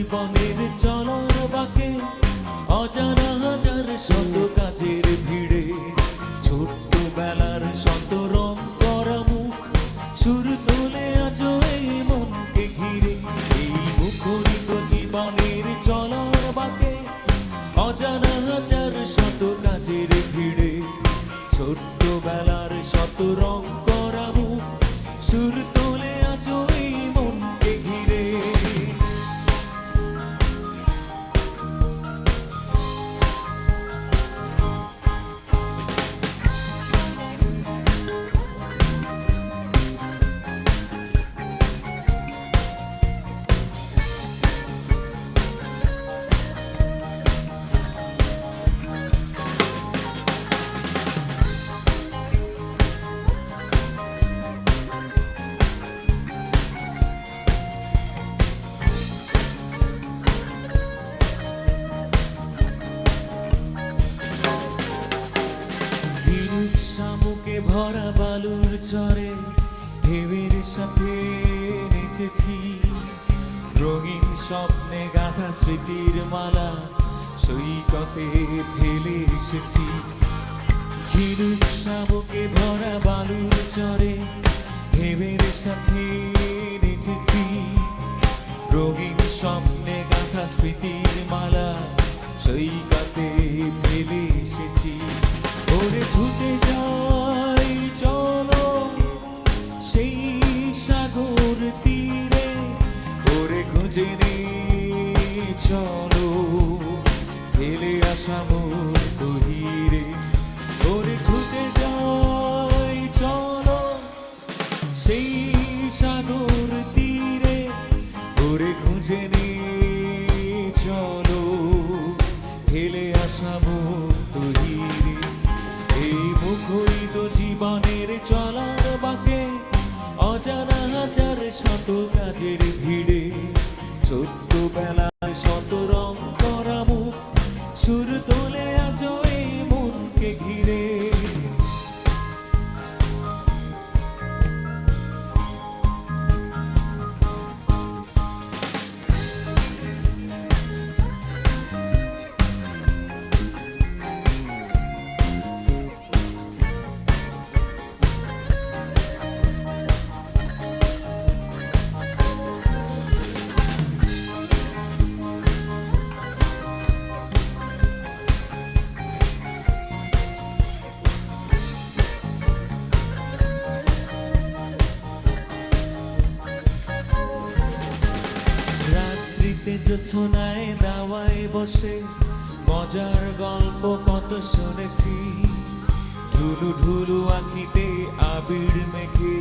জীবনের চলার বাঁকে অজানা হাজার শত কাজের ভিড়ে ছোট্টবেলার শত রং করা মুখ সুর তোলে আজ এই মনকে ঘিরে। এই মুখরিত জীবনের চলার বাঁকে অজানা হাজার শত কাজের ভিড়ে ছোট্টবেলার শত রং করা মুখ সুর তোলে আজ এই মনকে ঘিরে। ঝিনুক শামুকে ভরা বালুর চরে ঢেউয়ের সাথে নেচেছি। রঙিন স্বপ্নে গাঁথা স্মৃতির মালা সৈকতে ফেলে এসেছি। ঝিনুক শামুকে ভরা বালুর চরে ঢেউয়ের সাথে নেচেছি। রঙিন স্বপ্নে গাঁথা স্মৃতির মালা সৈকতে ফেলে এসেছি। ওরে ছুটে যাই চলো সেই সাগর তীরে, ওরে খুঁজে নে চলো ফেলে আসা মোর গহীরে। ওরে ছুটে যাই চলো সেই সাগর তীরে, ওরে খুঁজে নে চলো ফেলে আসা মোর গহীরে। এই মুখরিত জীবনের চলার বাঁকে অজানা হাজার শত কাজের ভিড়ে ছোট্টবেলার শত রং করা মুখ সুর তোলে আজ এই মনকে ঘিরে। রাত্রিতে জোছনায় দাওয়ায় বসে মজার গল্প কত শুনেছি। ঢুলু ঢুলু আঁখিতে আবির মেখে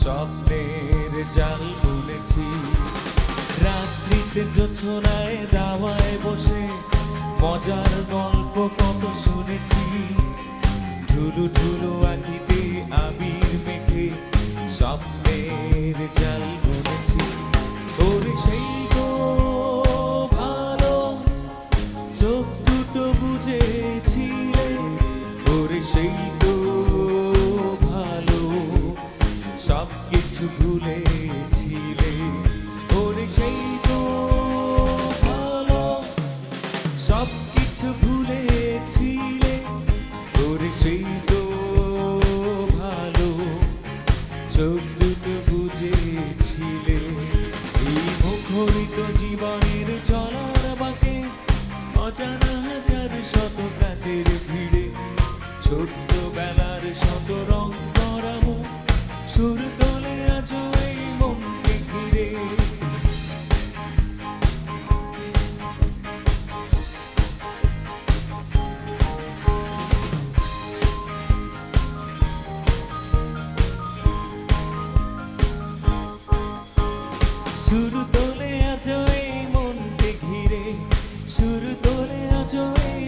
স্বপ্নের জাল বুনেছি। রাত্রিতে জোছনায় দাওয়ায় বসে মজার গল্প কত শুনেছি। ঢুলু ঢুলু আঁখিতে আবির মেখে স্বপ্নের জাল বুনেছি। ওরে সেই তো ভালো চোখ দুটো বুঝেছিলে, ওরে সেই তো ভালো সব কিছু ভুলেছিলে। ওরে সেই তো ভালো সব কিছু ভুলেছিলে, ওরে সেই তো ভালো চোখ দুটো বুঝেছিলে। এই মুখরিত জীবনের চলার বাঁকে অজানা হাজার শত কাজের ভিড়ে ছোট্টবেলার শত রং করা মুখ সুর তোলে আজ এই মনকে ঘিরে। সুর তোলে আজ এই মনকে ঘিরে, সুর তোলে আজ এই